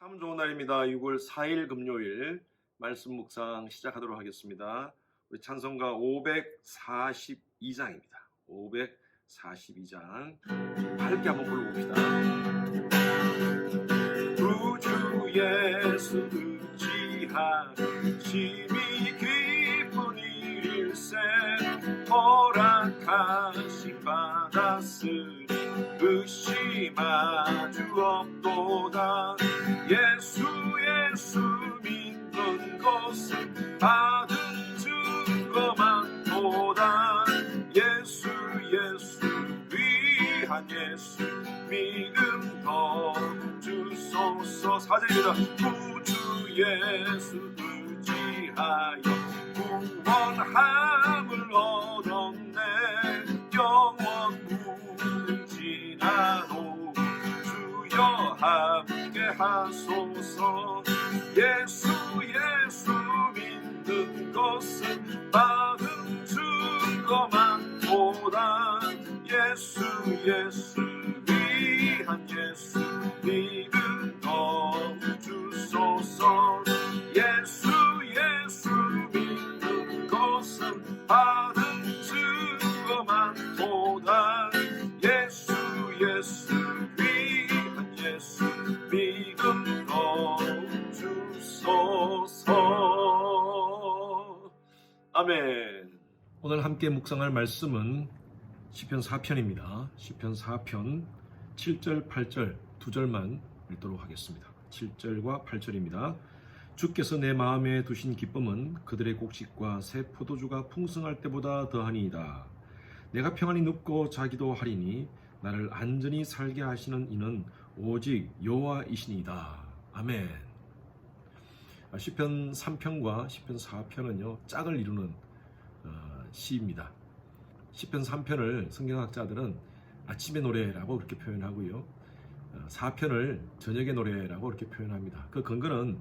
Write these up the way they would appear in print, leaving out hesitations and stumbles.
참 좋은 날입니다. 6월 4일 금요일 말씀 묵상 시작하도록 하겠습니다. 우리 찬송가 542장입니다. 542장 밝게 한번 불러봅시다. 구주 예수 의지하심이 기쁜 일일세 허락하심 받았으니 의심하주 없도다. 예수 믿는 것은 받은 증거만 보다. 예수 위한 예수 믿음 더 주소서. 4절입니다. 구주 예수 의지하여 구원함을 얻었네. 영원 무능지나도 주여 함께 하소서. 예수 믿는 것은 받은 증거만 보다. 예수 위한 예수 믿음 더 주소서. 예수 믿는 것은 받은 증거만 보다. 예수 위한 예수 믿음 더 주소서. 아멘. 오늘 함께 묵상할 말씀은 시편 4편입니다. 시편 4편 7절 8절 두 절만 읽도록 하겠습니다. 7절과 8절입니다. 주께서 내 마음에 두신 기쁨은 그들의 곡식과 새 포도주가 풍성할 때보다 더하니이다. 내가 평안히 눕고 자기도 하리니 나를 안전히 살게 하시는 이는 오직 여호와이시니이다. 아멘. 시편 3편과 시편 4편은요 짝을 이루는 시입니다. 시편 3편을 성경학자들은 아침의 노래라고 그렇게 표현하고요, 4편을 저녁의 노래라고 그렇게 표현합니다. 그 근거는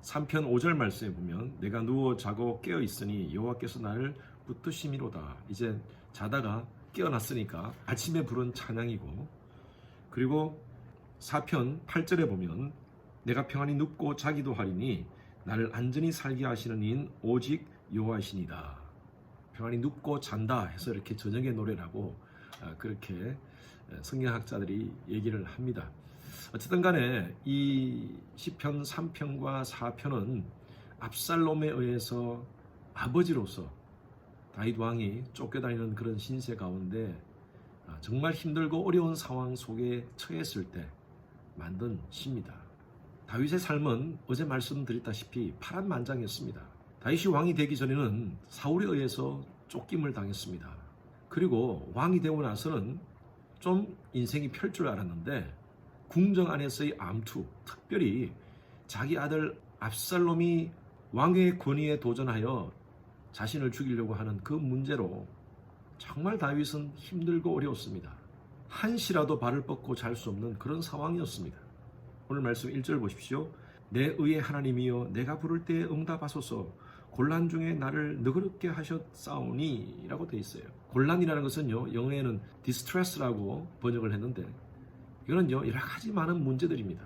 3편 5절 말씀에 보면 내가 누워 자고 깨어 있으니 여호와께서 나를 붙드심이로다. 이제 자다가 깨어났으니까 아침에 부른 찬양이고, 그리고 4편 8절에 보면 내가 평안히 눕고 자기도 하리니 나를 안전히 살게 하시는 이는 오직 여호와이시니이다. 평안히 눕고 잔다 해서 이렇게 저녁의 노래라고 그렇게 성경학자들이 얘기를 합니다. 어쨌든 간에 이 시편 3편과 4편은 압살롬에 의해서 아버지로서 다윗 왕이 쫓겨다니는 그런 신세 가운데 정말 힘들고 어려운 상황 속에 처했을 때 만든 시입니다. 다윗의 삶은 어제 말씀드렸다시피 파란만장이었습니다. 다윗이 왕이 되기 전에는 사울에 의해서 쫓김을 당했습니다. 그리고 왕이 되고 나서는 좀 인생이 펼 줄 알았는데 궁정 안에서의 암투, 특별히 자기 아들 압살롬이 왕의 권위에 도전하여 자신을 죽이려고 하는 그 문제로 정말 다윗은 힘들고 어려웠습니다. 한시라도 발을 뻗고 잘 수 없는 그런 상황이었습니다. 오늘 말씀 1절 보십시오. 내 의의 하나님이여 내가 부를 때에 응답하소서. 곤란 중에 나를 너그럽게 하셨사오니 라고 되어 있어요. 곤란이라는 것은요, 영어에는 distress라고 번역을 했는데 이거는요 여러 가지 많은 문제들입니다.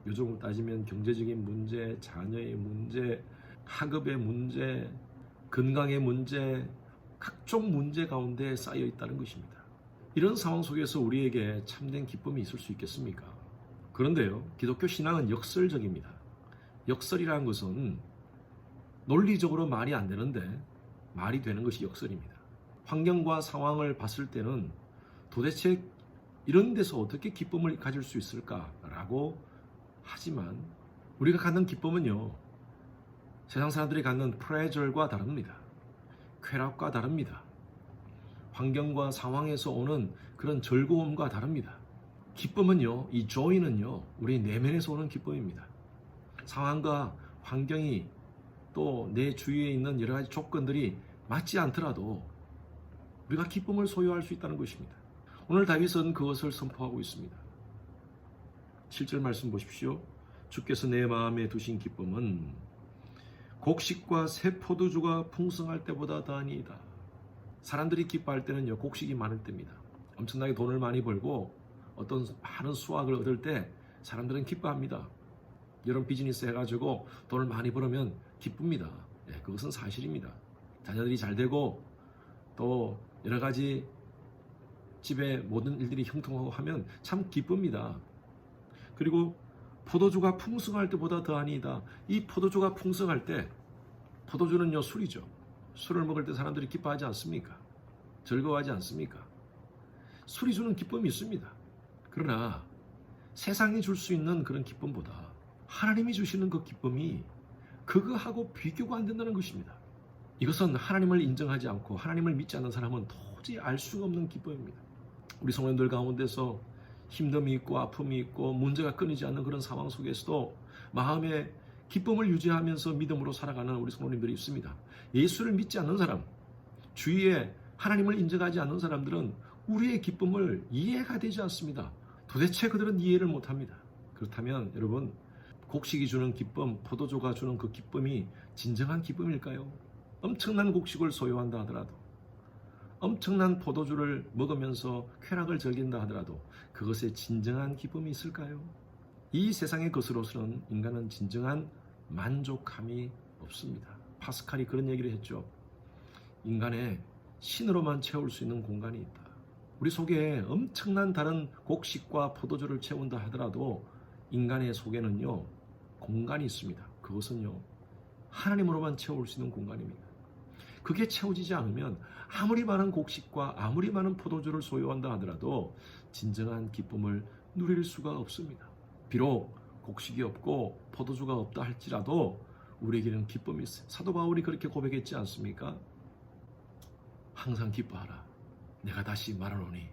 요즘으로 따지면 경제적인 문제, 자녀의 문제, 학업의 문제, 건강의 문제, 각종 문제 가운데 쌓여 있다는 것입니다. 이런 상황 속에서 우리에게 참된 기쁨이 있을 수 있겠습니까? 그런데요, 기독교 신앙은 역설적입니다. 역설이라는 것은 논리적으로 말이 안 되는데 말이 되는 것이 역설입니다. 환경과 상황을 봤을 때는 도대체 이런 데서 어떻게 기쁨을 가질 수 있을까라고 하지만 우리가 갖는 기쁨은요, 세상 사람들이 갖는 프레저과 다릅니다. 쾌락과 다릅니다. 환경과 상황에서 오는 그런 즐거움과 다릅니다. 기쁨은요, 이 joy는요, 우리 내면에서 오는 기쁨입니다. 상황과 환경이 또 내 주위에 있는 여러 가지 조건들이 맞지 않더라도 우리가 기쁨을 소유할 수 있다는 것입니다. 오늘 다윗은 그것을 선포하고 있습니다. 7절 말씀 보십시오. 주께서 내 마음에 두신 기쁨은 곡식과 새 포도주가 풍성할 때보다 더하니이다. 사람들이 기뻐할 때는요, 곡식이 많을 때입니다. 엄청나게 돈을 많이 벌고 어떤 많은 수확을 얻을 때 사람들은 기뻐합니다. 여러분 비즈니스 해가지고 돈을 많이 벌으면 기쁩니다. 예, 그것은 사실입니다. 자녀들이 잘 되고 또 여러 가지 집의 모든 일들이 형통하고 하면 참 기쁩니다. 그리고 포도주가 풍성할 때보다 더하니이다. 이 포도주가 풍성할 때, 포도주는요 술이죠. 술을 먹을 때 사람들이 기뻐하지 않습니까? 즐거워하지 않습니까? 술이 주는 기쁨이 있습니다. 그러나 세상이 줄 수 있는 그런 기쁨보다 하나님이 주시는 그 기쁨이 그거하고 비교가 안 된다는 것입니다. 이것은 하나님을 인정하지 않고 하나님을 믿지 않는 사람은 도저히 알 수가 없는 기쁨입니다. 우리 성도님들 가운데서 힘듦이 있고 아픔이 있고 문제가 끊이지 않는 그런 상황 속에서도 마음에 기쁨을 유지하면서 믿음으로 살아가는 우리 성도님들이 있습니다. 예수를 믿지 않는 사람, 주위에 하나님을 인정하지 않는 사람들은 우리의 기쁨을 이해가 되지 않습니다. 도대체 그들은 이해를 못합니다. 그렇다면 여러분, 곡식이 주는 기쁨, 포도주가 주는 그 기쁨이 진정한 기쁨일까요? 엄청난 곡식을 소유한다 하더라도, 엄청난 포도주를 먹으면서 쾌락을 즐긴다 하더라도 그것에 진정한 기쁨이 있을까요? 이 세상의 것으로서는 인간은 진정한 만족함이 없습니다. 파스칼이 그런 얘기를 했죠. 인간의 신으로만 채울 수 있는 공간이 있다. 우리 속에 엄청난 다른 곡식과 포도주를 채운다 하더라도 인간의 속에는요 공간이 있습니다. 그것은요 하나님으로만 채울 수 있는 공간입니다. 그게 채워지지 않으면 아무리 많은 곡식과 아무리 많은 포도주를 소유한다 하더라도 진정한 기쁨을 누릴 수가 없습니다. 비록 곡식이 없고 포도주가 없다 할지라도 우리에게는 기쁨이 있어요. 사도 바울이 그렇게 고백했지 않습니까? 항상 기뻐하라. 내가 다시 말하노니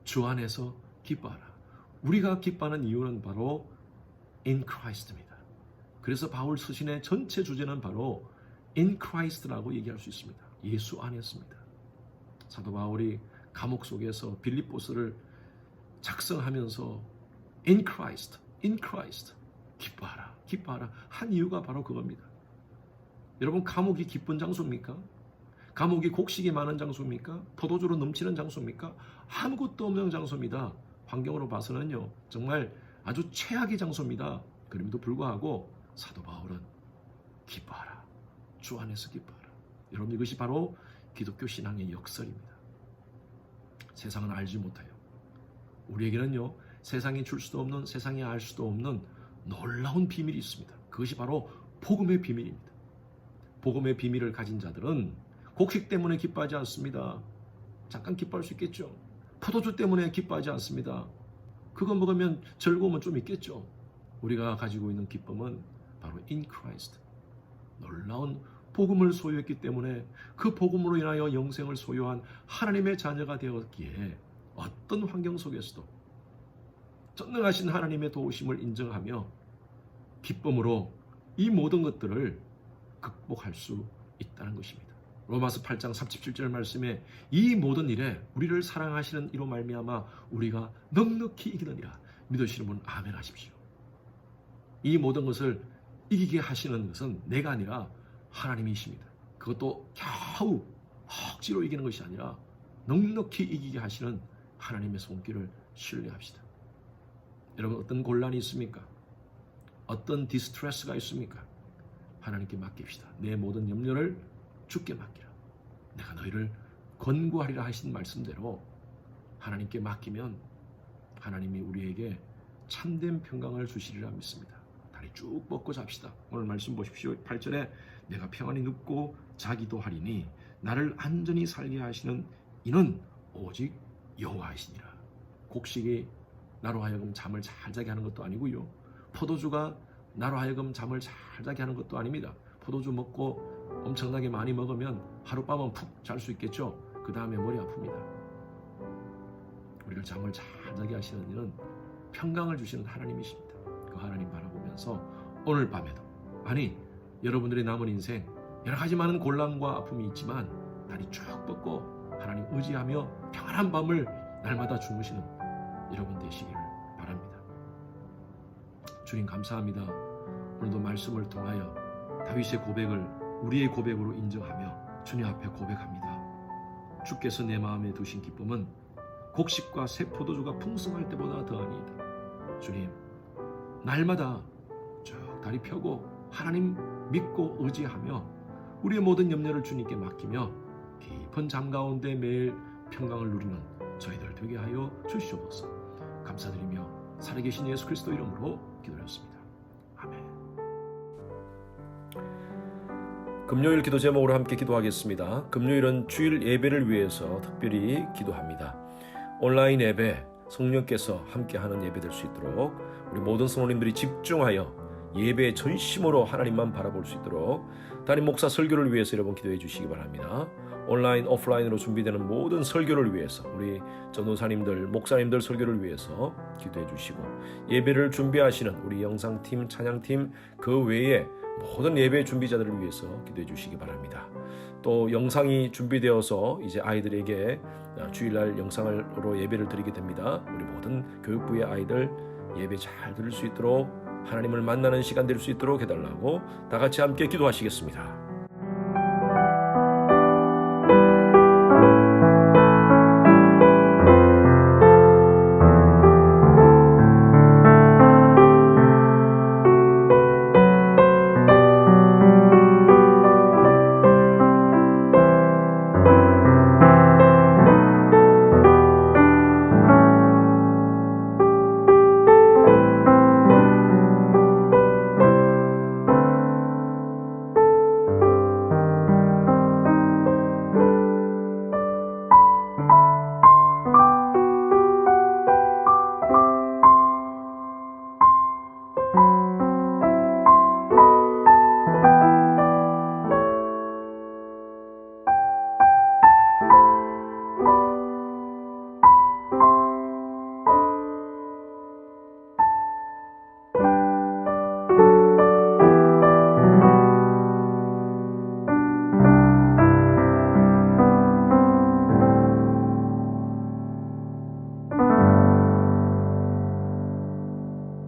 주 안에서 기뻐하라. 우리가 기뻐하는 이유는 바로 in Christ입니다. 그래서 바울 서신의 전체 주제는 바로 in Christ라고 얘기할 수 있습니다. 예수 안에서입니다. 사도 바울이 감옥 속에서 빌립보서를 작성하면서 in Christ, in Christ 기뻐하라, 기뻐하라 한 이유가 바로 그겁니다. 여러분, 감옥이 기쁜 장소입니까? 감옥이 곡식이 많은 장소입니까? 포도주로 넘치는 장소입니까? 아무것도 없는 장소입니다. 환경으로 봐서는요 정말 아주 최악의 장소입니다. 그럼에도 불구하고 사도 바울은 기뻐하라, 주 안에서 기뻐하라. 여러분, 이것이 바로 기독교 신앙의 역설입니다. 세상은 알지 못해요. 우리에게는요 세상이 줄 수도 없는, 세상이 알 수도 없는 놀라운 비밀이 있습니다. 그것이 바로 복음의 비밀입니다. 복음의 비밀을 가진 자들은 곡식 때문에 기뻐하지 않습니다. 잠깐 기뻐할 수 있겠죠. 포도주 때문에 기뻐하지 않습니다. 그거 먹으면 즐거움은 좀 있겠죠. 우리가 가지고 있는 기쁨은 바로 in Christ, 놀라운 복음을 소유했기 때문에 그 복음으로 인하여 영생을 소유한 하나님의 자녀가 되었기에 어떤 환경 속에서도 전능하신 하나님의 도우심을 인정하며 기쁨으로 이 모든 것들을 극복할 수 있다는 것입니다. 로마서 8장 37절 말씀에 이 모든 일에 우리를 사랑하시는 이로 말미암아 우리가 넉넉히 이기느니라. 믿으시는 분 아멘 하십시오. 이 모든 것을 이기게 하시는 것은 내가 아니라 하나님이십니다. 그것도 겨우 억지로 이기는 것이 아니라 넉넉히 이기게 하시는 하나님의 손길을 신뢰합시다. 여러분, 어떤 곤란이 있습니까? 어떤 디스트레스가 있습니까? 하나님께 맡깁시다. 내 모든 염려를 주께 맡기라. 내가 너희를 권고하리라 하신 말씀대로 하나님께 맡기면 하나님이 우리에게 참된 평강을 주시리라 믿습니다. 다리 쭉 뻗고 잡시다. 오늘 말씀 보십시오. 8절에 내가 평안히 눕고 자기도 하리니 나를 안전히 살게 하시는 이는 오직 여호와이시니라. 곡식이 나로 하여금 잠을 잘 자게 하는 것도 아니고요. 포도주가 나로 하여금 잠을 잘 자게 하는 것도 아닙니다. 포도주 먹고 엄청나게 많이 먹으면 하룻밤은 푹 잘 수 있겠죠. 그 다음에 머리 아픕니다. 우리를 잠을 잘 자게 하시는 이는 평강을 주시는 하나님이십니다. 그 하나님 바라보면서 오늘 밤에도, 아니 여러분들의 남은 인생 여러 가지 많은 곤란과 아픔이 있지만 다리 쭉 뻗고 하나님 의지하며 평안한 밤을 날마다 주무시는 여러분 되시기를 바랍니다. 주님 감사합니다. 오늘도 말씀을 통하여 다윗의 고백을 우리의 고백으로 인정하며 주님 앞에 고백합니다. 주께서 내 마음에 두신 기쁨은 곡식과 새 포도주가 풍성할 때보다 더하니이다. 주님, 날마다 쭉 다리 펴고 하나님 믿고 의지하며 우리의 모든 염려를 주님께 맡기며 깊은 잠 가운데 매일 평강을 누리는 저희들 되게 하여 주시옵소서. 감사드리며 살아계신 예수 그리스도 이름으로 기도드렸습니다. 아멘. 금요일 기도 제목으로 함께 기도하겠습니다. 금요일은 주일 예배를 위해서 특별히 기도합니다. 온라인 예배, 성령께서 함께하는 예배 될 수 있도록 우리 모든 성도님들이 집중하여 예배의 전심으로 하나님만 바라볼 수 있도록 담임 목사 설교를 위해서 여러분 기도해 주시기 바랍니다. 온라인, 오프라인으로 준비되는 모든 설교를 위해서 우리 전도사님들, 목사님들 설교를 위해서 기도해 주시고 예배를 준비하시는 우리 영상팀, 찬양팀 그 외에 모든 예배 준비자들을 위해서 기도해 주시기 바랍니다. 또 영상이 준비되어서 이제 아이들에게 주일날 영상으로 예배를 드리게 됩니다. 우리 모든 교육부의 아이들 예배 잘 들을 수 있도록 하나님을 만나는 시간 될 수 있도록 해달라고 다 같이 함께 기도하시겠습니다.